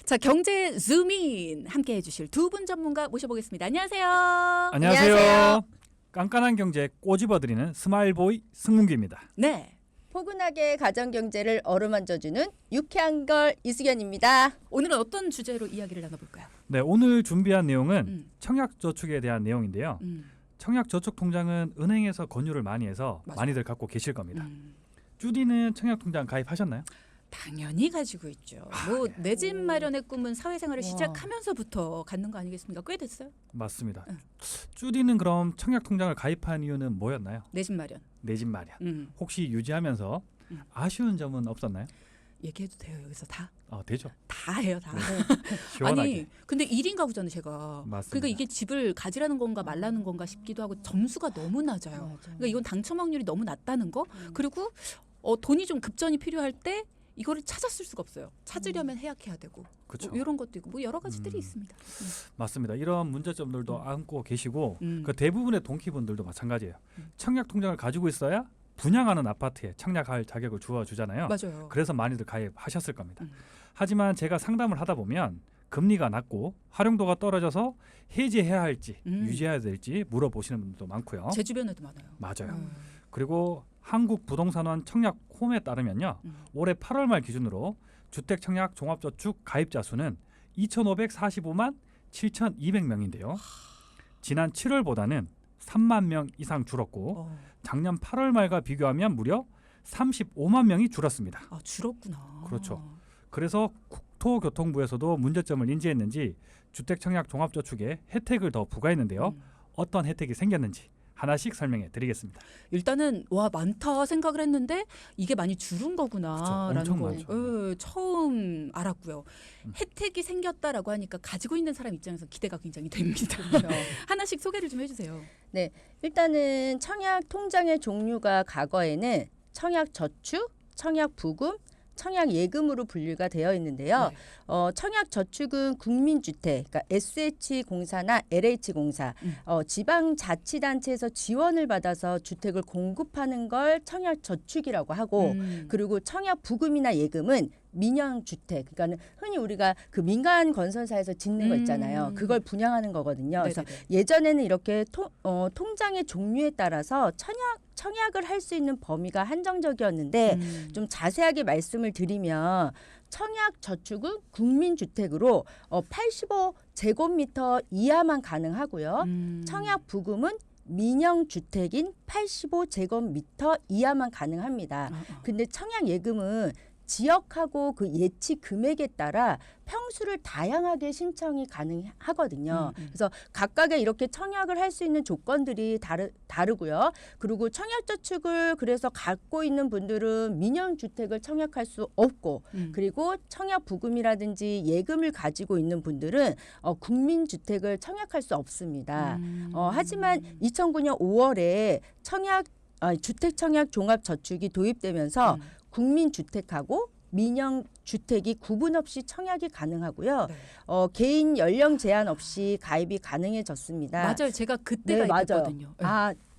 자, 경제 즈음인 함께 해주실 두 분 전문가 모셔보겠습니다. 안녕하세요. 안녕하세요. 깐깐한 경제 꼬집어드리는 스마일보이 승문기입니다. 네. 포근하게 가정경제를 어루만져주는 유쾌한 걸 이수연입니다. 오늘은 어떤 주제로 이야기를 나눠볼까요? 네, 오늘 준비한 내용은 청약저축에 대한 내용인데요. 음. 청약저축통장은 은행에서 권유를 많이 해서 맞아요. 많이들 갖고 계실 겁니다. 음. 쭈디는 청약통장 가입하셨나요? 당연히 가지고 있죠. 뭐 내 집 마련의 꿈은 사회생활을 와. 시작하면서부터 갖는 거 아니겠습니까? 꽤 됐어요. 맞습니다. 응. 쭈디는 그럼 청약통장을 가입한 이유는 뭐였나요? 내 집 마련. 내 집 마련. 음. 혹시 유지하면서 아쉬운 점은 없었나요? 얘기해도 돼요. 여기서 다? 되죠. 다 해요. 다. 시원하게. 아니 근데 1인 가구잖아요. 제가. 맞습니다. 그러니까 이게 집을 가지라는 건가 말라는 건가 싶기도 하고 점수가 너무 낮아요. 그러니까 이건 당첨 확률이 너무 낮다는 거. 그리고 돈이 좀 급전이 필요할 때 이거를 찾았을 수가 없어요. 찾으려면 해약해야 되고 그쵸. 뭐 이런 것도 있고 뭐 여러 가지들이 있습니다. 맞습니다. 이런 문제점들도 안고 계시고 음. 그 대부분의 동키분들도 마찬가지예요. 청약통장을 가지고 있어야 분양하는 아파트에 청약할 자격을 주어주잖아요. 맞아요. 그래서 많이들 가입하셨을 겁니다. 음. 하지만 제가 상담을 하다 보면 금리가 낮고 활용도가 떨어져서 해지해야 할지 유지해야 될지 물어보시는 분들도 많고요. 제 주변에도 많아요. 맞아요. 음. 그리고 한국부동산원 청약홈에 따르면요. 올해 8월 말 기준으로 주택청약 종합저축 가입자 수는 2,545만 7,200명인데요. 지난 7월보다는 3만 명 이상 줄었고 작년 8월 말과 비교하면 무려 35만 명이 줄었습니다. 아 줄었구나. 그렇죠. 그래서 국토교통부에서도 문제점을 인지했는지 주택청약 종합저축에 혜택을 더 부과했는데요. 어떤 혜택이 생겼는지 하나씩 설명해 드리겠습니다. 일단은 와 많다 생각을 했는데 이게 많이 줄은 거구나라는 그쵸, 엄청 거 많죠. 처음 알았고요. 혜택이 생겼다라고 하니까 가지고 있는 사람 입장에서 기대가 굉장히 됩니다. 하나씩 소개를 좀 해주세요. 네, 일단은 청약 통장의 종류가 과거에는 청약저축, 청약부금, 청약예금으로 분류가 되어 있는데요. 네. 청약저축은 국민주택, 그러니까 SH공사나 LH공사, 지방자치단체에서 지원을 받아서 주택을 공급하는 걸 청약저축이라고 하고, 그리고 청약부금이나 예금은 민영주택, 그러니까 흔히 우리가 그 민간 건설사에서 짓는 거 있잖아요. 그걸 분양하는 거거든요. 그래서 네네네. 예전에는 이렇게 통장의 종류에 따라서 청약을 할 수 있는 범위가 한정적이었는데 좀 자세하게 말씀을 드리면 청약저축은 국민주택으로 85제곱미터 이하만 가능하고요. 청약부금은 민영주택인 85제곱미터 이하만 가능합니다. 근데 청약예금은 지역하고 그 예치 금액에 따라 평수를 다양하게 신청이 가능하거든요. 그래서 각각의 이렇게 청약을 할 수 있는 조건들이 다르고요. 그리고 청약저축을 그래서 갖고 있는 분들은 민영주택을 청약할 수 없고 그리고 청약부금이라든지 예금을 가지고 있는 분들은 국민주택을 청약할 수 없습니다. 하지만 2009년 5월에 주택청약 종합저축이 도입되면서 국민주택하고 민영주택이 구분 없이 청약이 가능하고요. 네. 개인 연령 제한 없이 가입이 가능해졌습니다. 맞아요. 제가 그때가 맞아요. 있었거든요.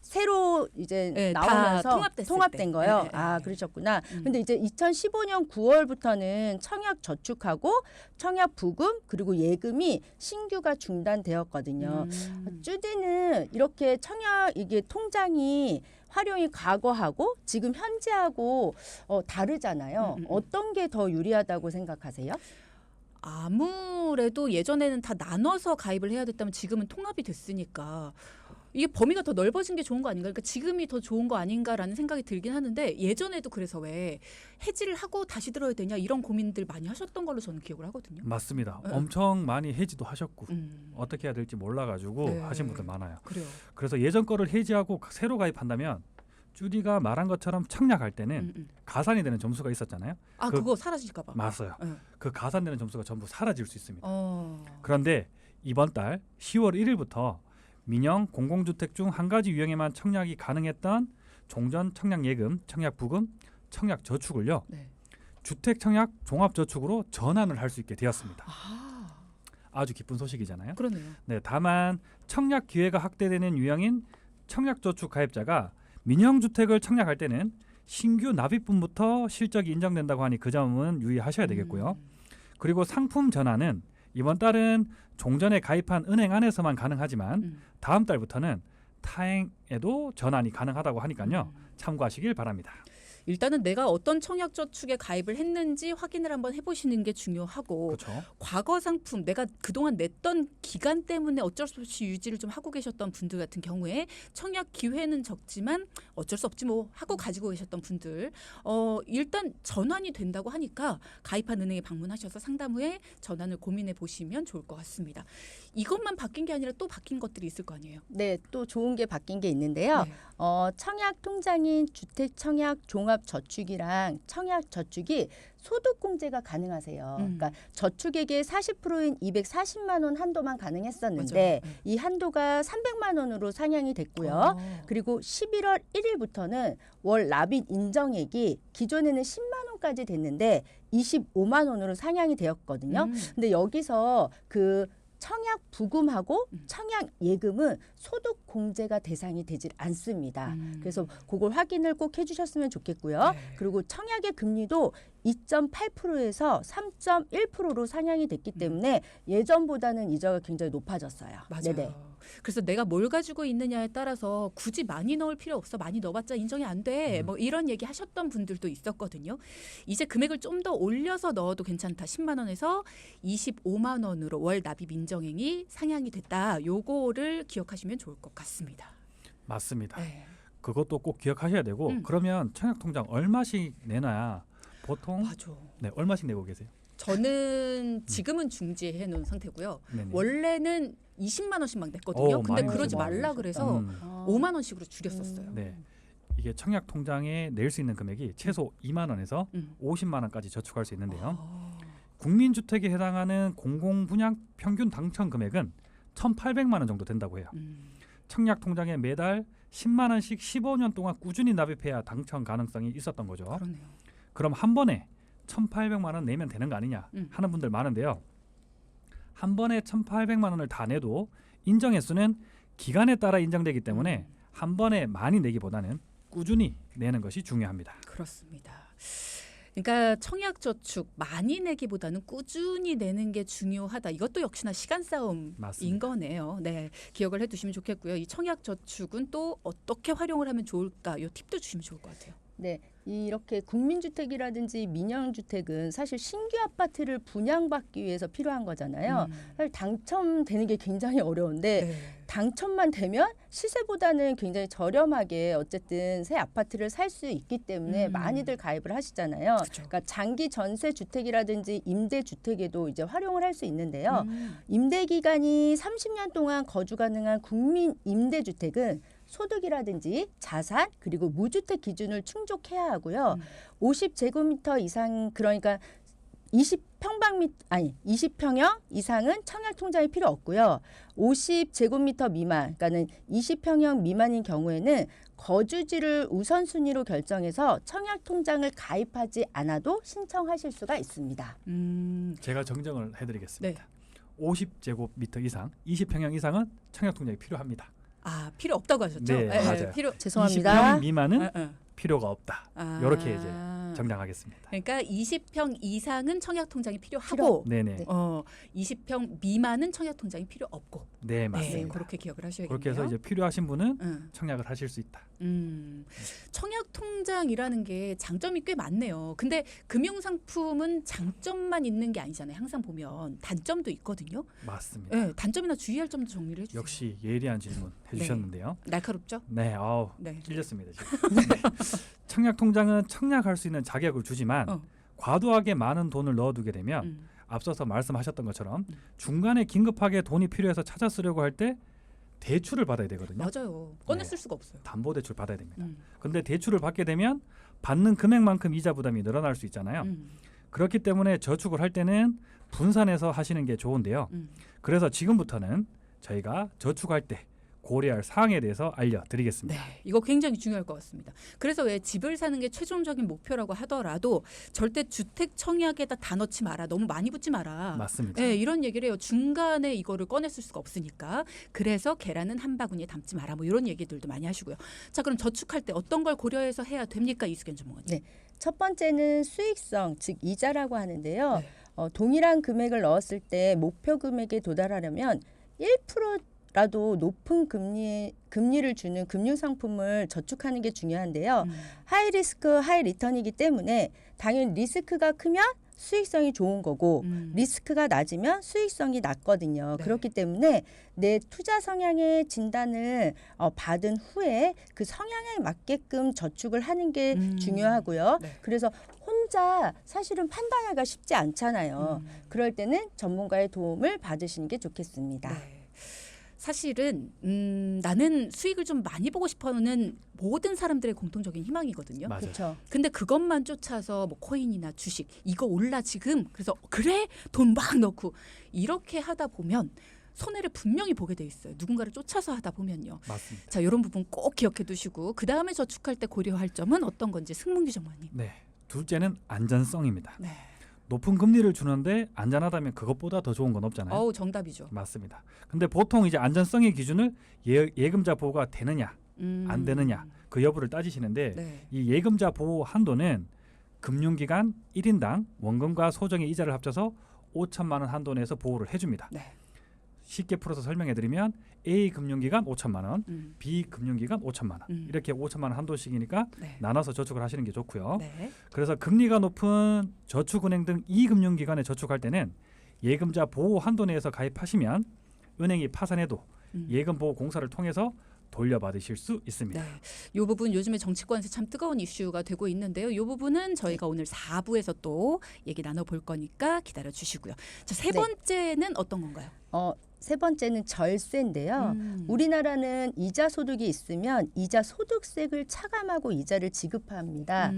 새로 이제 네, 다 나오면서 통합됐을 때. 거요. 네, 네. 그러셨구나. 근데 이제 2015년 9월부터는 청약저축하고 청약부금 그리고 예금이 신규가 중단되었거든요. 쭈디는 이렇게 이게 통장이 활용이 과거하고 지금 현재하고 다르잖아요. 어떤 게 더 유리하다고 생각하세요? 아무래도 예전에는 다 나눠서 가입을 해야 됐다면 지금은 통합이 됐으니까 이게 범위가 더 넓어진 게 좋은 거 아닌가? 그러니까 지금이 더 좋은 거 아닌가라는 생각이 들긴 하는데 예전에도 그래서 왜 해지를 하고 다시 들어야 되냐 이런 고민들 많이 하셨던 걸로 저는 기억을 하거든요. 맞습니다. 엄청 많이 해지도 하셨고 음. 어떻게 해야 될지 몰라가지고 네. 하신 분들 많아요. 그래요. 그래서 예전 거를 해지하고 새로 가입한다면 쭈디가 말한 것처럼 청약할 때는 가산이 되는 점수가 있었잖아요. 그거 사라질까 봐. 맞아요. 네. 그 가산되는 점수가 전부 사라질 수 있습니다. 어. 그런데 이번 달 10월 1일부터 민영 공공주택 중 한 가지 유형에만 청약이 가능했던 종전 청약예금, 청약부금, 청약저축을요. 네. 주택청약 종합저축으로 전환을 할 수 있게 되었습니다. 아주 기쁜 소식이잖아요. 그러네요. 네, 다만 청약 기회가 확대되는 유형인 청약저축 가입자가 민영주택을 청약할 때는 신규 납입분부터 실적이 인정된다고 하니 그 점은 유의하셔야 되겠고요. 그리고 상품 전환은 이번 달은 종전에 가입한 은행 안에서만 가능하지만 다음 달부터는 타행에도 전환이 가능하다고 하니까요. 참고하시길 바랍니다. 일단은 내가 어떤 청약저축에 가입을 했는지 확인을 한번 해보시는 게 중요하고 그렇죠. 과거 상품 내가 그동안 냈던 기간 때문에 어쩔 수 없이 유지를 좀 하고 계셨던 분들 같은 경우에 청약 기회는 적지만 어쩔 수 없지 뭐 하고 가지고 계셨던 분들 일단 전환이 된다고 하니까 가입한 은행에 방문하셔서 상담 후에 전환을 고민해 보시면 좋을 것 같습니다. 이것만 바뀐 게 아니라 또 바뀐 것들이 있을 거 아니에요. 네, 또 좋은 게 바뀐 게 있는데요. 네. 청약 통장인 주택청약 종합저축이랑 청약저축이 소득공제가 가능하세요. 그러니까 저축액의 40%인 240만 원 한도만 가능했었는데 맞아요. 이 한도가 300만 원으로 상향이 됐고요. 그리고 11월 1일부터는 월 납입 인정액이 기존에는 10만 원까지 됐는데 25만 원으로 상향이 되었거든요. 근데 여기서 그 청약 부금하고 청약 예금은 소득 공제가 대상이 되질 않습니다. 그래서 그걸 확인을 꼭 해주셨으면 좋겠고요. 네. 그리고 청약의 금리도 2.8%에서 3.1%로 상향이 됐기 때문에 예전보다는 이자가 굉장히 높아졌어요. 맞아요. 네네. 그래서 내가 뭘 가지고 있느냐에 따라서 굳이 많이 넣을 필요 없어. 많이 넣어봤자 인정이 안 돼. 뭐 이런 얘기 하셨던 분들도 있었거든요. 이제 금액을 좀 더 올려서 넣어도 괜찮다. 10만 원에서 25만 원으로 월 납입 인정액이 상향이 됐다. 요거를 기억하시면 좋을 것 같습니다. 맞습니다. 네. 그것도 꼭 기억하셔야 되고 그러면 청약통장 얼마씩 내놔야 보통 맞아. 네, 얼마씩 내고 계세요? 저는 지금은 중지해 놓은 상태고요. 네네. 원래는 20만 원씩 막 냈거든요. 오, 근데 많이 그러지 많이 말라 내셨다. 그래서 5만 원씩으로 음. 줄였었어요. 네. 이게 청약통장에 낼 수 있는 금액이 최소 2만 원에서 50만 원까지 저축할 수 있는데요. 국민주택에 해당하는 공공분양 평균 당첨 금액은 1,800만 원 정도 된다고 해요. 청약통장에 매달 10만 원씩 15년 동안 꾸준히 납입해야 당첨 가능성이 있었던 거죠. 그러네요. 그럼 한 번에 1,800만 원 내면 되는 거 아니냐 하는 분들 많은데요. 한 번에 1,800만 원을 다 내도 인정 횟수는 기간에 따라 인정되기 때문에 한 번에 많이 내기보다는 꾸준히 내는 것이 중요합니다. 그렇습니다. 그러니까 청약저축 많이 내기보다는 꾸준히 내는 게 중요하다. 이것도 역시나 시간 싸움인 맞습니다. 거네요. 네, 기억을 해두시면 좋겠고요. 이 청약저축은 또 어떻게 활용을 하면 좋을까? 이 팁도 주시면 좋을 것 같아요. 네, 이렇게 국민주택이라든지 민영주택은 사실 신규 아파트를 분양받기 위해서 필요한 거잖아요. 사실 당첨되는 게 굉장히 어려운데 네. 당첨만 되면 시세보다는 굉장히 저렴하게 어쨌든 새 아파트를 살 수 있기 때문에 많이들 가입을 하시잖아요. 그쵸. 그러니까 장기 전세 주택이라든지 임대 주택에도 이제 활용을 할 수 있는데요. 임대 기간이 30년 동안 거주 가능한 국민 임대 주택은 소득이라든지 자산 그리고 무주택 기준을 충족해야 하고요. 50제곱미터 이상 그러니까 20평형 이상은 청약 통장이 필요 없고요. 50제곱미터 미만, 그러니까는 20평형 미만인 경우에는 거주지를 우선순위로 결정해서 청약 통장을 가입하지 않아도 신청하실 수가 있습니다. 제가 정정을 해드리겠습니다. 네. 50제곱미터 이상, 20평형 이상은 청약통장이 필요합니다. 아, 필요 없다고 하셨죠? 네, 맞아요. 필요. 죄송합니다. 20평 미만은 아, 아. 필요가 없다. 아. 이렇게 이제 정량하겠습니다. 그러니까 20평 이상은 청약통장이 필요하고 네네. 20평 미만은 청약통장이 필요 없고. 네 네, 맞습니다. 그렇게 기억을 하셔야겠네요. 그렇게 해서 이제 필요하신 분은 응. 청약을 하실 수 있다. 청약통장이라는 게 장점이 꽤 많네요. 근데 금융상품은 장점만 있는 게 아니잖아요. 항상 보면 단점도 있거든요. 맞습니다. 네, 단점이나 주의할 점도 정리를 해주세요. 역시 예리한 질문 해주셨는데요. 날카롭죠? 네, 아우 네. 찔렸습니다 지금. 네. 청약통장은 청약할 수 있는 자격을 주지만 과도하게 많은 돈을 넣어두게 되면 앞서서 말씀하셨던 것처럼 중간에 긴급하게 돈이 필요해서 찾아 쓰려고 할 때 대출을 받아야 되거든요. 맞아요. 꺼내 쓸 수가 없어요. 담보대출 받아야 됩니다. 음. 근데 대출을 받게 되면 받는 금액만큼 이자 부담이 늘어날 수 있잖아요. 그렇기 때문에 저축을 할 때는 분산해서 하시는 게 좋은데요. 그래서 지금부터는 저희가 저축할 때 고려할 사항에 대해서 알려드리겠습니다. 네, 이거 굉장히 중요할 것 같습니다. 그래서 왜 집을 사는 게 최종적인 목표라고 하더라도 절대 주택 청약에다 다 넣지 마라. 너무 많이 붙지 마라. 맞습니다. 네, 이런 얘기를 해요. 중간에 이거를 꺼냈을 수가 없으니까. 그래서 계란은 한 바구니에 담지 마라. 뭐 이런 얘기들도 많이 하시고요. 자, 그럼 저축할 때 어떤 걸 고려해서 해야 됩니까? 이수견 전문가님. 네. 첫 번째는 수익성, 즉 이자라고 하는데요. 네. 동일한 금액을 넣었을 때 목표 금액에 도달하려면 1%라도 높은 금리를 주는 금융 상품을 저축하는 게 중요한데요. 하이 리스크, 하이 리턴이기 때문에 당연히 리스크가 크면 수익성이 좋은 거고 리스크가 낮으면 수익성이 낮거든요. 네. 그렇기 때문에 내 투자 성향의 진단을 받은 후에 그 성향에 맞게끔 저축을 하는 게 중요하고요. 네. 그래서 혼자 사실은 판단하기가 쉽지 않잖아요. 그럴 때는 전문가의 도움을 받으시는 게 좋겠습니다. 네. 사실은 나는 수익을 좀 많이 보고 싶어하는 모든 사람들의 공통적인 희망이거든요. 맞아요. 그렇죠. 근데 그것만 쫓아서 뭐 코인이나 주식 이거 올라 지금 그래서 그래 돈 막 넣고 이렇게 하다 보면 손해를 분명히 보게 돼 있어요. 누군가를 쫓아서 하다 보면요. 맞습니다. 자, 이런 부분 꼭 기억해 두시고 그 다음에 저축할 때 고려할 점은 어떤 건지 승문기 전문님. 네. 둘째는 안전성입니다. 네. 높은 금리를 주는데 안전하다면 그것보다 더 좋은 건 없잖아요. 어우 정답이죠. 맞습니다. 근데 보통 이제 안전성의 기준을 예금자 보호가 되느냐 안 되느냐 그 여부를 따지시는데 네. 이 예금자 보호 한도는 금융기관 1인당 원금과 소정의 이자를 합쳐서 5천만 원 한도 내에서 보호를 해줍니다. 네. 쉽게 풀어서 설명해드리면 A 금융기관 5천만 원, 음. B 금융기관 5천만 원 이렇게 5천만 원 한도씩이니까 네. 나눠서 저축을 하시는 게 좋고요. 네. 그래서 금리가 높은 저축은행 등 이 금융기관에 저축할 때는 예금자 보호 한도 내에서 가입하시면 은행이 파산해도 예금 보호 공사를 통해서 돌려받으실 수 있습니다. 네. 이 부분 요즘에 정치권에서 참 뜨거운 이슈가 되고 있는데요. 이 부분은 저희가 오늘 4부에서 또 얘기 나눠볼 거니까 기다려 주시고요. 자, 세 네. 번째는 어떤 건가요? 세 번째는 절세인데요. 우리나라는 이자 소득이 있으면 이자 소득세를 차감하고 이자를 지급합니다.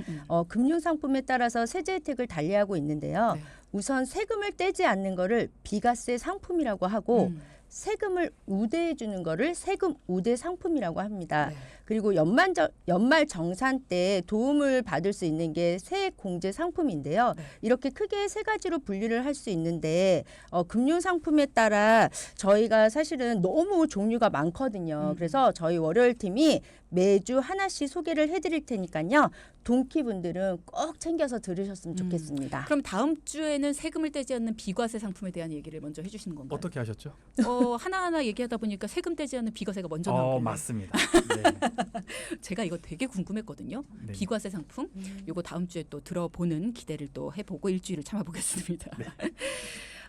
금융상품에 따라서 세제 혜택을 달리하고 있는데요. 네. 우선 세금을 떼지 않는 거를 비과세 상품이라고 하고 세금을 우대해 주는 거를 세금 우대 상품이라고 합니다. 네. 그리고 연말 정산 때 도움을 받을 수 있는 게 세액 공제 상품인데요. 네. 이렇게 크게 세 가지로 분류를 할 수 있는데 금융 상품에 따라 저희가 사실은 너무 종류가 많거든요. 그래서 저희 월요일 팀이 매주 하나씩 소개를 해드릴 테니까요. 동키분들은 꼭 챙겨서 들으셨으면 좋겠습니다. 그럼 다음 주에는 세금을 떼지 않는 비과세 상품에 대한 얘기를 먼저 해주시는 건가요? 어떻게 하셨죠? 하나하나 얘기하다 보니까 세금 떼지 않는 비과세가 먼저 나오길래 맞습니다. 네. 제가 이거 되게 궁금했거든요. 네. 비과세 상품 이거 다음 주에 또 들어보는 기대를 또 해보고 일주일을 참아보겠습니다.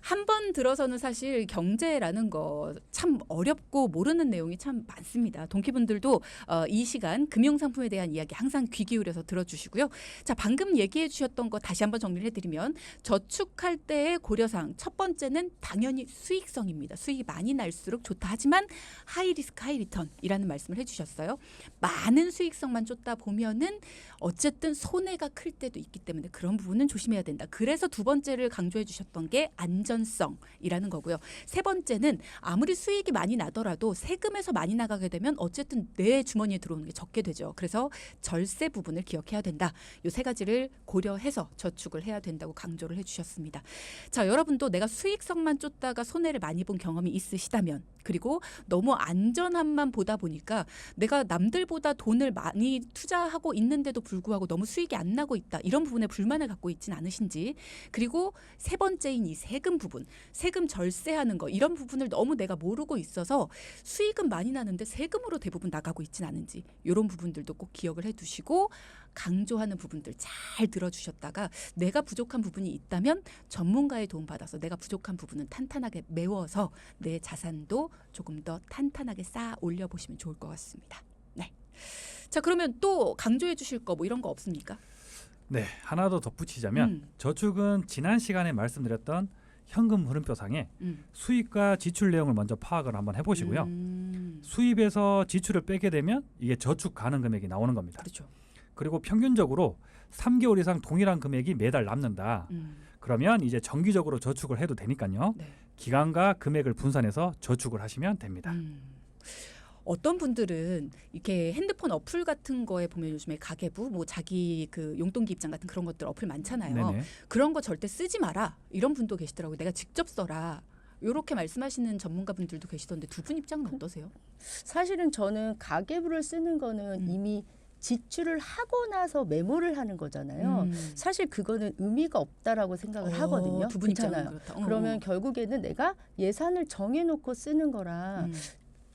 한 번 들어서는 사실 경제라는 거 참 어렵고 모르는 내용이 참 많습니다. 동키분들도 이 시간 금융상품에 대한 이야기 항상 귀 기울여서 들어주시고요. 자, 방금 얘기해 주셨던 거 다시 한번 정리를 해드리면 저축할 때의 고려사항 첫 번째는 당연히 수익성입니다. 수익이 많이 날수록 좋다. 하지만 하이 리스크 하이 리턴이라는 말씀을 해주셨어요. 많은 수익성만 쫓다 보면은 어쨌든 손해가 클 때도 있기 때문에 그런 부분은 조심해야 된다. 그래서 두 번째를 강조해 주셨던 게 안전성이라는 거고요. 세 번째는 아무리 수익이 많이 나더라도 세금에서 많이 나가게 되면 어쨌든 내 주머니에 들어오는 게 적게 되죠. 그래서 절세 부분을 기억해야 된다. 이 세 가지를 고려해서 저축을 해야 된다고 강조를 해주셨습니다. 자, 여러분도 내가 수익성만 쫓다가 손해를 많이 본 경험이 있으시다면 그리고 너무 안전함만 보다 보니까 내가 남들보다 돈을 많이 투자하고 있는데도 불구하고 너무 수익이 안 나고 있다. 이런 부분에 불만을 갖고 있진 않으신지 그리고 세 번째인 이 세금 부분, 세금 절세하는 거 이런 부분을 너무 내가 모르고 있어서 수익은 많이 나는데 세금으로 대부분 나가고 있진 않은지 이런 부분들도 꼭 기억을 해두시고 강조하는 부분들 잘 들어주셨다가 내가 부족한 부분이 있다면 전문가의 도움 받아서 내가 부족한 부분은 탄탄하게 메워서 내 자산도 조금 더 탄탄하게 쌓아 올려보시면 좋을 것 같습니다. 네. 자, 그러면 또 강조해 주실 거 뭐 이런 거 없습니까? 네, 하나 더 덧붙이자면 저축은 지난 시간에 말씀드렸던 현금 흐름표상에 수입과 지출 내용을 먼저 파악을 한번 해보시고요. 수입에서 지출을 빼게 되면 이게 저축 가능 금액이 나오는 겁니다. 그렇죠. 그리고 평균적으로 3개월 이상 동일한 금액이 매달 남는다. 그러면 이제 정기적으로 저축을 해도 되니까요. 네. 기간과 금액을 분산해서 저축을 하시면 됩니다. 어떤 분들은 이렇게 핸드폰 어플 같은 거에 보면 요즘에 가계부, 뭐 자기 그 용돈기 입장 같은 그런 것들 어플 많잖아요. 네네. 그런 거 절대 쓰지 마라. 이런 분도 계시더라고요. 내가 직접 써라. 이렇게 말씀하시는 전문가분들도 계시던데 두 분 입장은 어떠세요? 사실은 저는 가계부를 쓰는 거는 이미 지출을 하고 나서 메모를 하는 거잖아요. 사실 그거는 의미가 없다라고 생각을 하거든요. 두 분이 그렇잖아요. 그러면 결국에는 내가 예산을 정해놓고 쓰는 거랑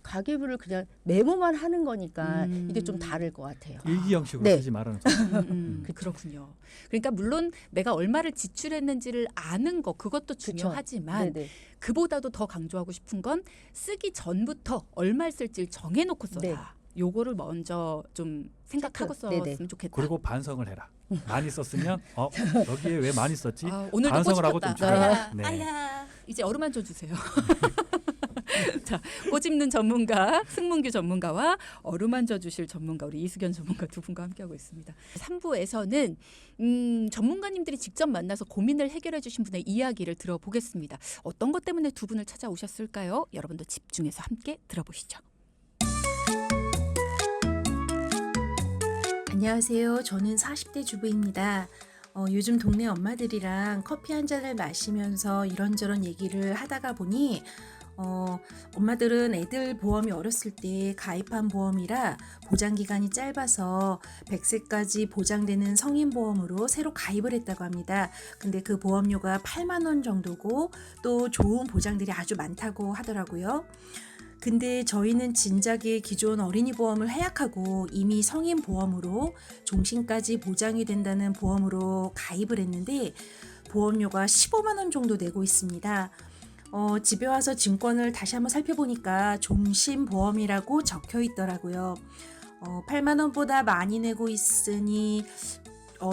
가계부를 그냥 메모만 하는 거니까 이게 좀 다를 것 같아요. 일기 형식으로 네. 쓰지 말아는 거죠. 그렇군요. 그러니까 물론 내가 얼마를 지출했는지를 아는 거 그것도 중요하지만 네네. 그보다도 더 강조하고 싶은 건 쓰기 전부터 얼마를 쓸지를 정해놓고 써라. 네. 요거를 먼저 좀 생각하고 체크. 네네. 썼으면 좋겠다. 그리고 반성을 해라. 많이 썼으면 여기에 왜 많이 썼지? 아, 오늘도 반성을 하고 꼬집혔다. 좀 줄여라. 아야, 네. 아야. 이제 얼음한줘 주세요. 자, 꼬집는 전문가 승문규 전문가와 어루만져 주실 전문가 우리 이수견 전문가 두 분과 함께하고 있습니다. 3부에서는 전문가님들이 직접 만나서 고민을 해결해 주신 분의 이야기를 들어보겠습니다. 어떤 것 때문에 두 분을 찾아오셨을까요? 여러분도 집중해서 함께 들어보시죠. 안녕하세요. 저는 40대 주부입니다. 요즘 동네 엄마들이랑 커피 한 잔을 마시면서 이런저런 얘기를 하다가 보니 엄마들은 애들 보험이 어렸을 때 가입한 보험이라 보장 기간이 짧아서 100세까지 보장되는 성인 보험으로 새로 가입을 했다고 합니다. 근데 그 보험료가 8만 원 정도고 또 좋은 보장들이 아주 많다고 하더라고요. 근데 저희는 진작에 기존 어린이 보험을 해약하고 이미 성인 보험으로 종신까지 보장이 된다는 보험으로 가입을 했는데 보험료가 15만 원 정도 내고 있습니다. 집에 와서 증권을 다시 한번 살펴보니까 종신보험이라고 적혀 있더라고요. 8만 원보다 많이 내고 있으니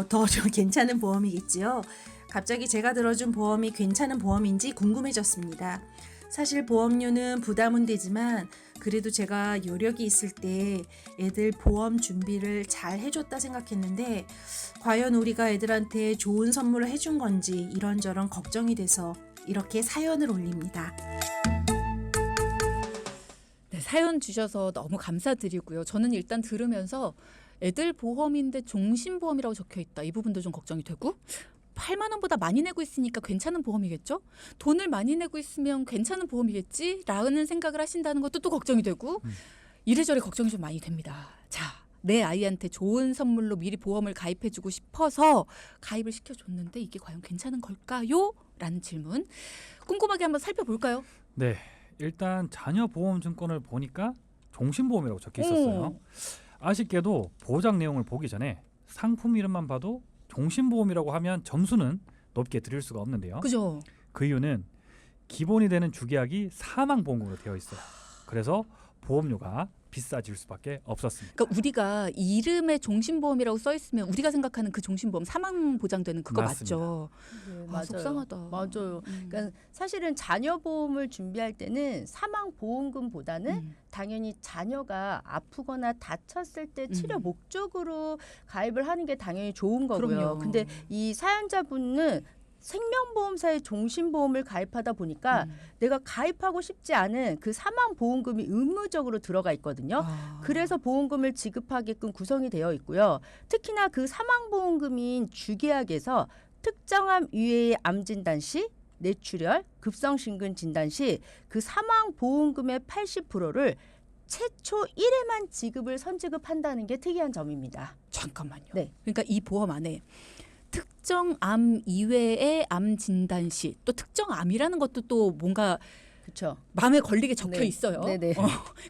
더 좀 괜찮은 보험이겠지요. 갑자기 제가 들어준 보험이 괜찮은 보험인지 궁금해졌습니다. 사실 보험료는 부담은 되지만 그래도 제가 여력이 있을 때 애들 보험 준비를 잘 해줬다 생각했는데 과연 우리가 애들한테 좋은 선물을 해준 건지 이런저런 걱정이 돼서 이렇게 사연을 올립니다. 네, 사연 주셔서 너무 감사드리고요. 저는 일단 들으면서 애들 보험인데 종신보험이라고 적혀 있다. 이 부분도 좀 걱정이 되고 8만 원보다 많이 내고 있으니까 괜찮은 보험이겠죠? 돈을 많이 내고 있으면 괜찮은 보험이겠지? 라는 생각을 하신다는 것도 또 걱정이 되고 이래저래 걱정이 좀 많이 됩니다. 자, 내 아이한테 좋은 선물로 미리 보험을 가입해주고 싶어서 가입을 시켜줬는데 이게 과연 괜찮은 걸까요? 라는 질문 꼼꼼하게 한번 살펴볼까요? 네, 일단 자녀 보험 증권을 보니까 종신보험이라고 적혀 있었어요. 아쉽게도 보장 내용을 보기 전에 상품 이름만 봐도 종신보험이라고 하면 점수는 높게 드릴 수가 없는데요. 그죠? 그 이유는 기본이 되는 주계약이 사망보험으로 되어 있어요. 그래서 보험료가 비싸질 수밖에 없었습니다. 그러니까 우리가 이름에 종신보험이라고 써 있으면 우리가 생각하는 그 종신보험 사망 보장되는 그거 맞습니다. 맞죠? 네, 아, 속상하다. 맞아요. 그러니까 사실은 자녀 보험을 준비할 때는 사망 보험금보다는 당연히 자녀가 아프거나 다쳤을 때 치료 목적으로 가입을 하는 게 당연히 좋은 거고요. 그럼요. 근데 이 사연자분은 생명보험사의 종신보험을 가입하다 보니까 내가 가입하고 싶지 않은 그 사망보험금이 의무적으로 들어가 있거든요. 그래서 보험금을 지급하게끔 구성이 되어 있고요. 특히나 그 사망보험금인 주계약에서 특정암 이외의 암 진단 시, 뇌출혈, 급성심근 진단 시 그 사망보험금의 80%를 최초 1회만 지급을 선지급한다는 게 특이한 점입니다. 잠깐만요. 네. 그러니까 이 보험 안에 특정 암 이외의 암 진단 시 또 특정 암이라는 것도 또 뭔가 그렇죠. 마음에 걸리게 적혀 네. 있어요. 네네.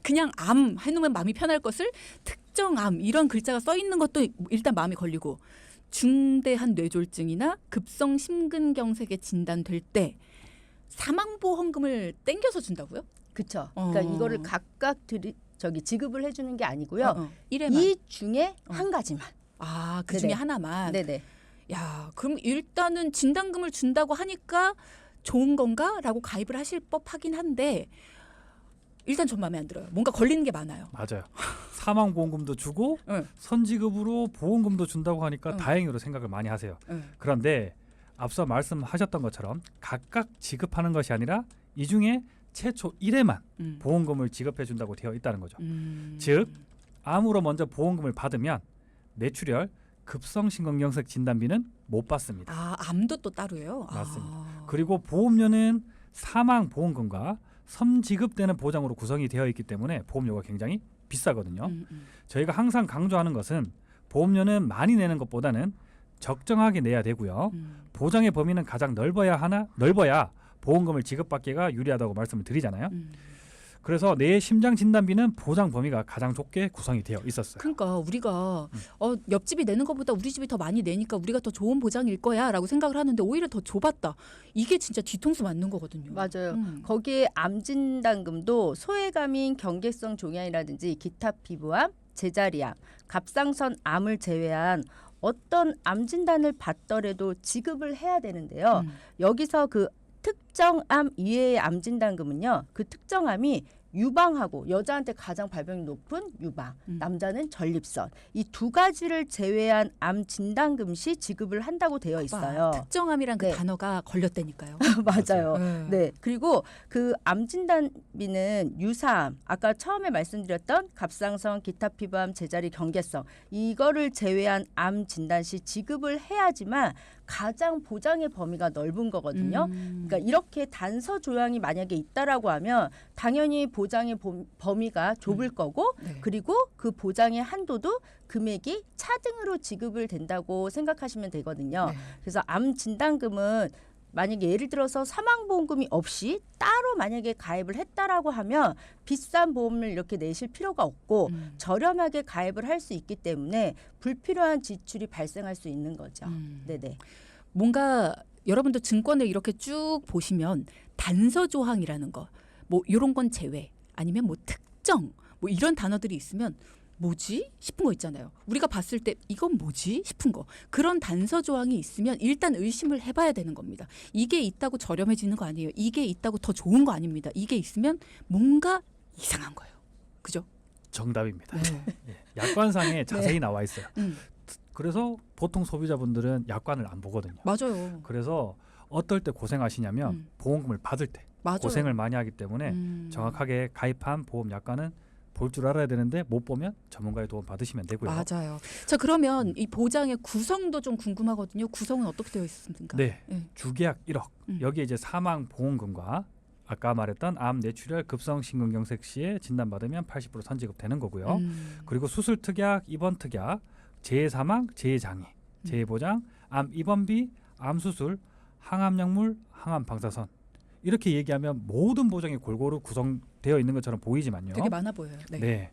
그냥 암 해놓으면 마음이 편할 것을 특정 암 이런 글자가 써 있는 것도 일단 마음이 걸리고 중대한 뇌졸중이나 급성 심근경색에 진단될 때 사망보험금을 땡겨서 준다고요? 그렇죠. 그러니까 이거를 각각 지급을 해주는 게 아니고요. 1회만. 이 중에 한 가지만. 아, 그 네네. 중에 하나만. 네네. 야, 그럼 일단은 진단금을 준다고 하니까 좋은 건가라고 가입을 하실 법하긴 한데 일단 전 마음에 안 들어요. 뭔가 걸리는 게 많아요. 맞아요. 사망보험금도 주고 응. 선지급으로 보험금도 준다고 하니까 응. 다행으로 생각을 많이 하세요. 응. 그런데 앞서 말씀하셨던 것처럼 각각 지급하는 것이 아니라 이 중에 최초 1회만 보험금을 지급해 준다고 되어 있다는 거죠. 즉 암으로 먼저 보험금을 받으면 뇌출혈, 급성심근경색 진단비는 못 받습니다. 아, 암도 또 따로예요? 맞습니다. 아. 그리고 보험료는 사망보험금과 선지급되는 보장으로 구성이 되어 있기 때문에 보험료가 굉장히 비싸거든요. 저희가 항상 강조하는 것은 보험료는 많이 내는 것보다는 적정하게 내야 되고요. 보장의 범위는 가장 넓어야 보험금을 지급받기가 유리하다고 말씀을 드리잖아요. 그래서 내 심장 진단비는 보장 범위가 가장 좁게 구성이 되어 있었어요. 그러니까 우리가 옆집이 내는 것보다 우리 집이 더 많이 내니까 우리가 더 좋은 보장일 거야라고 생각을 하는데 오히려 더 좁았다. 이게 진짜 뒤통수 맞는 거거든요. 맞아요. 거기에 암 진단금도 소외감인 경계성 종양이라든지 기타 피부암, 제자리암, 갑상선 암을 제외한 어떤 암 진단을 받더라도 지급을 해야 되는데요. 여기서 그 특정암 이외의 암 진단금은요. 그 특정암이 유방하고 여자한테 가장 발병이 높은 유방, 남자는 전립선. 이 두 가지를 제외한 암 진단금 시 지급을 한다고 되어 있어요. 특정암이란 그 네. 단어가 걸렸다니까요. 맞아요. 네. 그리고 그 암 진단비는 유사암, 아까 처음에 말씀드렸던 갑상선, 기타 피부암, 제자리 경계성 이거를 제외한 암 진단 시 지급을 해야지만 가장 보장의 범위가 넓은 거거든요. 그러니까 이렇게 단서 조항이 만약에 있다라고 하면 당연히 보장의 범위가 좁을 거고 네. 그리고 그 보장의 한도도 금액이 차등으로 지급을 된다고 생각하시면 되거든요. 네. 그래서 암 진단금은 만약에 예를 들어서 사망보험금이 없이 따로 만약에 가입을 했다라고 하면 비싼 보험을 이렇게 내실 필요가 없고 저렴하게 가입을 할 수 있기 때문에 불필요한 지출이 발생할 수 있는 거죠. 네네. 뭔가 여러분도 증권을 이렇게 쭉 보시면 단서 조항이라는 거, 뭐 이런 건 제외, 아니면 뭐 특정, 뭐 이런 단어들이 있으면 뭐지 싶은 거 있잖아요. 우리가 봤을 때 이건 뭐지 싶은 거. 그런 단서 조항이 있으면 일단 의심을 해봐야 되는 겁니다. 이게 있다고 저렴해지는 거 아니에요. 이게 있다고 더 좋은 거 아닙니다. 이게 있으면 뭔가 이상한 거예요. 그죠? 정답입니다. 네. 예, 약관상에 자세히 나와 있어요. 음. 그래서 보통 소비자분들은 약관을 안 보거든요. 맞아요. 그래서 어떨 때 고생하시냐면 음. 보험금을 받을 때 맞아요. 고생을 많이 하기 때문에 정확하게 가입한 보험 약관은 볼 줄 알아야 되는데 못 보면 전문가의 도움 받으시면 되고요. 맞아요. 자, 그러면 이 보장의 구성도 좀 궁금하거든요. 구성은 어떻게 되어 있습니까? 네, 네. 주계약 1억 음. 여기에 이제 사망 보험금과 아까 말했던 암 뇌출혈 급성 심근경색 시에 진단받으면 80% 선지급되는 거고요. 그리고 수술 특약, 입원 특약, 재사망, 재장애, 재보장, 암 입원비, 암 수술, 항암 약물, 항암 방사선 이렇게 얘기하면 모든 보장이 골고루 구성되어 있는 것처럼 보이지만요. 되게 많아 보여요. 네. 네.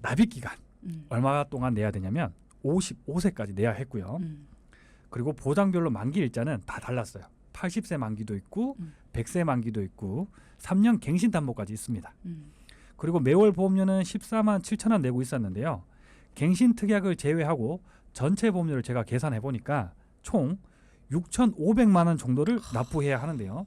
납입 기간 얼마 동안 내야 되냐면 55세까지 내야 했고요. 그리고 보장별로 만기 일자는 다 달랐어요. 80세 만기도 있고 100세 만기도 있고 3년 갱신 담보까지 있습니다. 그리고 매월 보험료는 14만 7천 원 내고 있었는데요. 갱신 특약을 제외하고 전체 보험료를 제가 계산해 보니까 총 6,500만 원 정도를 납부해야 하는데요.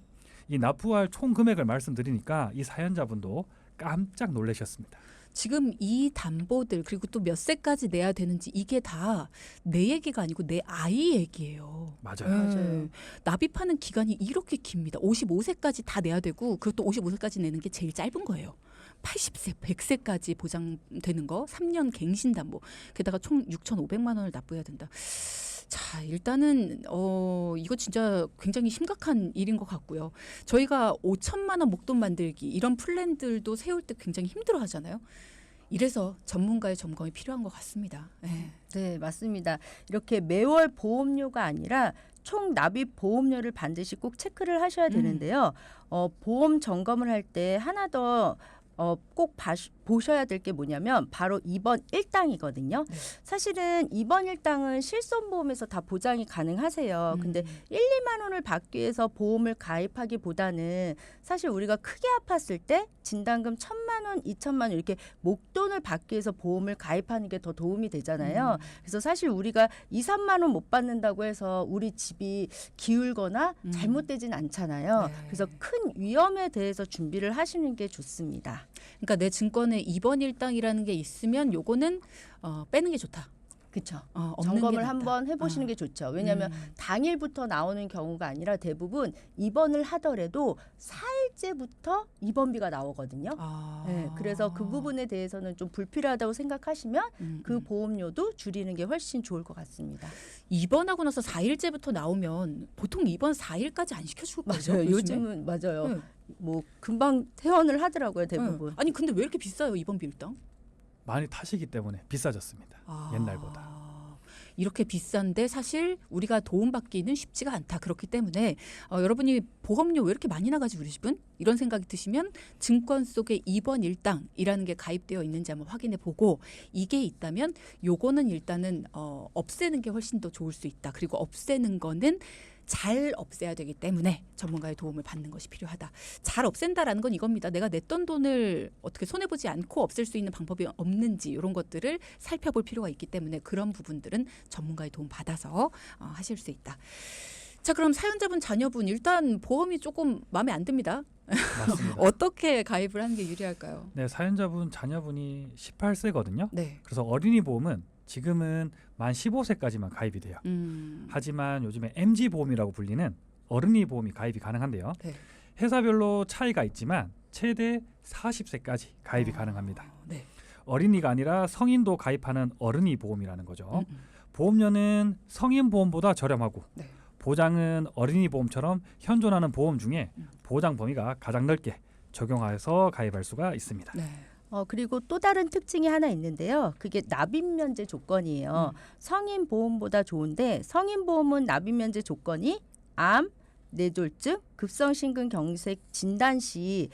이 납부할 총 금액을 말씀드리니까 이 사연자분도 깜짝 놀라셨습니다. 지금 이 담보들 그리고 또 몇 세까지 내야 되는지 이게 다 내 얘기가 아니고 내 아이 얘기예요. 맞아요. 납입하는 기간이 이렇게 깁니다. 55세까지 다 내야 되고 그것도 55세까지 내는 게 제일 짧은 거예요. 80세, 100세까지 보장되는 거 3년 갱신 담보. 게다가 총 6,500만 원을 납부해야 된다. 자, 일단은 이거 진짜 굉장히 심각한 일인 것 같고요. 저희가 5천만 원 목돈 만들기 이런 플랜들도 세울 때 굉장히 힘들어하잖아요. 이래서 전문가의 점검이 필요한 것 같습니다. 네. 네, 맞습니다. 이렇게 매월 보험료가 아니라 총 납입 보험료를 반드시 꼭 체크를 하셔야 되는데요. 보험 점검을 할 때 하나 더 꼭 보셔야 될 게 뭐냐면 바로 2번 1당이거든요. 네. 사실은 2번 1당은 실손보험에서 다 보장이 가능하세요. 근데 1, 2만 원을 받기 위해서 보험을 가입하기보다는 사실 우리가 크게 아팠을 때 진단금 1,000만 원, 2,000만 원 이렇게 목돈을 받기 위해서 보험을 가입하는 게 더 도움이 되잖아요. 그래서 사실 우리가 2, 3만 원 못 받는다고 해서 우리 집이 기울거나 잘못되진 않잖아요. 네. 그래서 큰 위험에 대해서 준비를 하시는 게 좋습니다. 그러니까 내 증권에 2번 1당이라는 게 있으면 요거는 빼는 게 좋다. 그렇죠. 없는 게 점검을 낫다. 한번 해보시는 게 좋죠. 왜냐하면 당일부터 나오는 경우가 아니라 대부분 입원을 하더라도 4일째부터 입원비가 나오거든요. 네, 그래서 그 부분에 대해서는 좀 불필요하다고 생각하시면 그 보험료도 줄이는 게 훨씬 좋을 것 같습니다. 입원하고 나서 4일째부터 나오면 보통 입원 4일까지 안 시켜줄 거예요. 맞아요. 요즘에? 요즘은 맞아요. 네. 뭐 금방 퇴원을 하더라고요, 대부분. 아니 근데 왜 이렇게 비싸요 입원비 일당? 많이 타시기 때문에 비싸졌습니다. 옛날보다. 이렇게 비싼데 사실 우리가 도움받기는 쉽지가 않다. 그렇기 때문에 여러분이 보험료 왜 이렇게 많이 나가지 우리 집은? 이런 생각이 드시면 증권 속에 입원 일당이라는 게 가입되어 있는지 한번 확인해 보고 이게 있다면 요거는 일단은 없애는 게 훨씬 더 좋을 수 있다. 그리고 없애는 거는 잘 없애야 되기 때문에 전문가의 도움을 받는 것이 필요하다. 잘 없앤다라는 건 이겁니다. 내가 냈던 돈을 어떻게 손해보지 않고 없앨 수 있는 방법이 없는지 이런 것들을 살펴볼 필요가 있기 때문에 그런 부분들은 전문가의 도움 받아서 하실 수 있다. 자, 그럼 사연자분 자녀분 일단 보험이 조금 마음에 안 듭니다. 맞습니다. 어떻게 가입을 하는 게 유리할까요? 네, 사연자분 자녀분이 18세거든요. 네. 그래서 어린이 보험은 지금은 만 15세까지만 가입이 돼요. 하지만 요즘에 MG 보험이라고 불리는 어린이 보험이 가입이 가능한데요. 네. 회사별로 차이가 있지만 최대 40세까지 가입이 가능합니다. 네. 어린이가 아니라 성인도 가입하는 어른이 보험이라는 거죠. 보험료는 성인 보험보다 저렴하고 네. 보장은 어린이 보험처럼 현존하는 보험 중에 보장 범위가 가장 넓게 적용해서 가입할 수가 있습니다. 네. 그리고 또 다른 특징이 하나 있는데요. 그게 납입 면제 조건이에요. 성인 보험보다 좋은데 성인 보험은 납입 면제 조건이 암, 뇌졸중, 급성심근경색 진단 시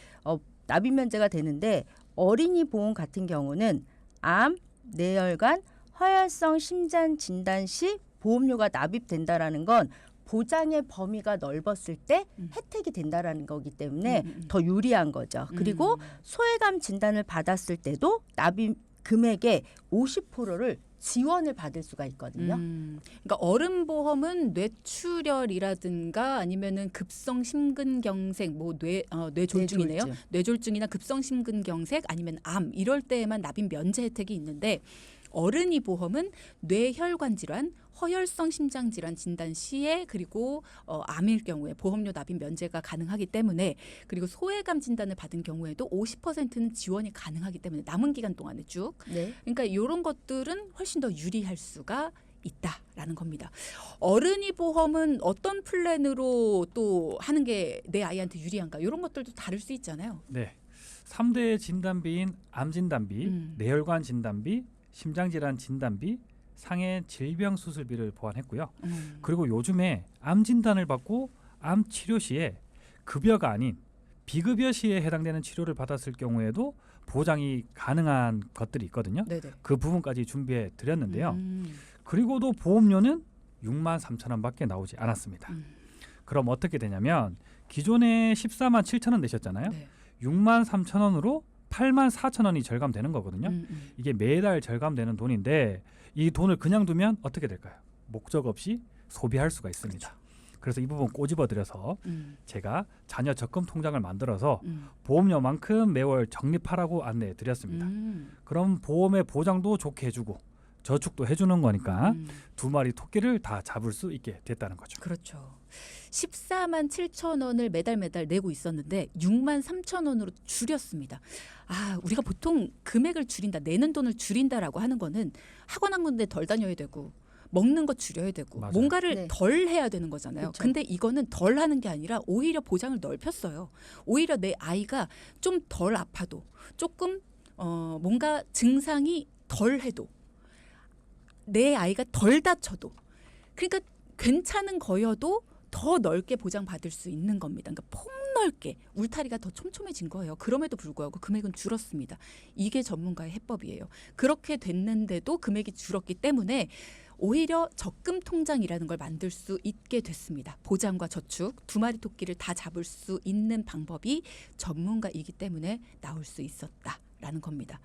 납입 면제가 되는데 어린이 보험 같은 경우는 암, 뇌혈관, 허혈성 심장 진단 시 보험료가 납입된다라는 건 보장의 범위가 넓었을 때 혜택이 된다라는 거기 때문에 더 유리한 거죠. 그리고 소외감 진단을 받았을 때도 납입 금액의 50%를 지원을 받을 수가 있거든요. 그러니까 어른 보험은 뇌출혈이라든가 아니면은 급성 심근경색, 뭐 뇌졸중이네요. 뇌졸중이나 급성 심근경색 아니면 암 이럴 때에만 납입 면제 혜택이 있는데 어른이 보험은 뇌혈관 질환, 허혈성 심장 질환 진단 시에 그리고 암일 경우에 보험료 납입 면제가 가능하기 때문에 그리고 소외감 진단을 받은 경우에도 50%는 지원이 가능하기 때문에 남은 기간 동안에 쭉. 네. 그러니까 이런 것들은 훨씬 더 유리할 수가 있다라는 겁니다. 어른이 보험은 어떤 플랜으로 또 하는 게 내 아이한테 유리한가? 이런 것들도 다를 수 있잖아요. 네. 3대 진단비인 암 진단비, 뇌혈관 진단비, 심장질환 진단비, 상해 질병 수술비를 보완했고요. 그리고 요즘에 암 진단을 받고 암 치료 시에 급여가 아닌 비급여 시에 해당되는 치료를 받았을 경우에도 보장이 가능한 것들이 있거든요. 네네. 그 부분까지 준비해 드렸는데요. 그리고도 보험료는 6만 3천 원밖에 나오지 않았습니다. 그럼 어떻게 되냐면 기존에 14만 7천 원 내셨잖아요. 네. 6만 3천 원으로 8만 4천 원이 절감되는 거거든요. 이게 매달 절감되는 돈인데 이 돈을 그냥 두면 어떻게 될까요? 목적 없이 소비할 수가 있습니다. 그래서 이 부분 꼬집어드려서 제가 자녀 적금 통장을 만들어서 보험료만큼 매월 적립하라고 안내해드렸습니다. 그럼 보험의 보장도 좋게 해주고 저축도 해주는 거니까 두 마리 토끼를 다 잡을 수 있게 됐다는 거죠. 그렇죠. 14만 7천 원을 매달 내고 있었는데 6만 3천 원으로 줄였습니다. 우리가 보통 금액을 줄인다, 내는 돈을 줄인다라고 하는 거는 학원 한 군데 덜 다녀야 되고 먹는 거 줄여야 되고 맞아요. 뭔가를 네. 덜 해야 되는 거잖아요. 그쵸. 근데 이거는 덜 하는 게 아니라 오히려 보장을 넓혔어요. 오히려 내 아이가 좀 덜 아파도 조금 뭔가 증상이 덜 해도 내 아이가 덜 다쳐도 그러니까 괜찮은 거여도 더 넓게 보장받을 수 있는 겁니다. 그러니까 폭넓게 울타리가 더 촘촘해진 거예요. 그럼에도 불구하고 금액은 줄었습니다. 이게 전문가의 해법이에요. 그렇게 됐는데도 금액이 줄었기 때문에 오히려 적금 통장이라는 걸 만들 수 있게 됐습니다. 보장과 저축 두 마리 토끼를 다 잡을 수 있는 방법이 전문가이기 때문에 나올 수 있었다라는 겁니다.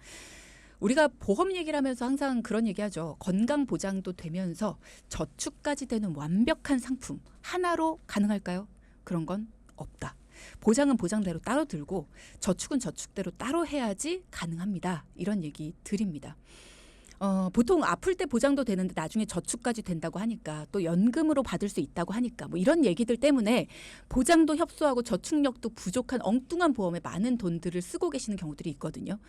우리가 보험 얘기를 하면서 항상 그런 얘기하죠. 건강 보장도 되면서 저축까지 되는 완벽한 상품 하나로 가능할까요? 그런 건 없다. 보장은 보장대로 따로 들고 저축은 저축대로 따로 해야지 가능합니다. 이런 얘기 드립니다. 보통 아플 때 보장도 되는데 나중에 저축까지 된다고 하니까 또 연금으로 받을 수 있다고 하니까 뭐 이런 얘기들 때문에 보장도 협소하고 저축력도 부족한 엉뚱한 보험에 많은 돈들을 쓰고 계시는 경우들이 있거든요.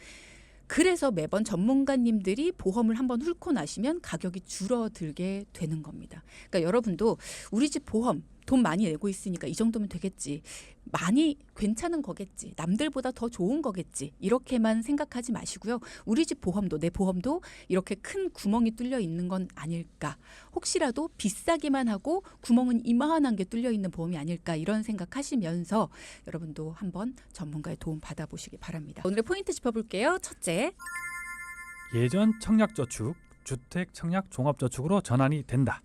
그래서 매번 전문가님들이 보험을 한번 훑고 나시면 가격이 줄어들게 되는 겁니다. 그러니까 여러분도 우리 집 보험 돈 많이 내고 있으니까 이 정도면 되겠지. 많이 괜찮은 거겠지. 남들보다 더 좋은 거겠지. 이렇게만 생각하지 마시고요. 우리 집 보험도 내 보험도 이렇게 큰 구멍이 뚫려 있는 건 아닐까. 혹시라도 비싸기만 하고 구멍은 이만한 게 뚫려 있는 보험이 아닐까 이런 생각하시면서 여러분도 한번 전문가의 도움 받아보시기 바랍니다. 오늘의 포인트 짚어볼게요. 첫째. 예전 청약저축, 주택 청약 종합저축으로 전환이 된다.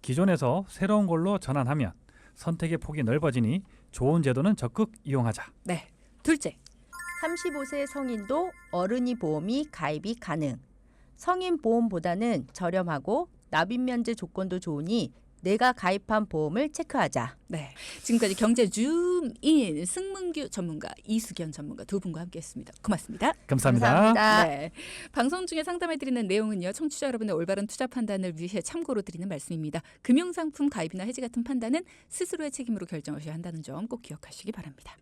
기존에서 새로운 걸로 전환하면 선택의 폭이 넓어지니 좋은 제도는 적극 이용하자. 네. 둘째. 35세 성인도 어른이 보험이 가입이 가능. 성인 보험보다는 저렴하고 납입 면제 조건도 좋으니 내가 가입한 보험을 체크하자. 네, 지금까지 경제 줌인 승문규 전문가, 이수견 전문가 두 분과 함께했습니다. 고맙습니다. 감사합니다. 감사합니다. 네, 방송 중에 상담해드리는 내용은요, 청취자 여러분의 올바른 투자 판단을 위해 참고로 드리는 말씀입니다. 금융상품 가입이나 해지 같은 판단은 스스로의 책임으로 결정하셔야 한다는 점 꼭 기억하시기 바랍니다.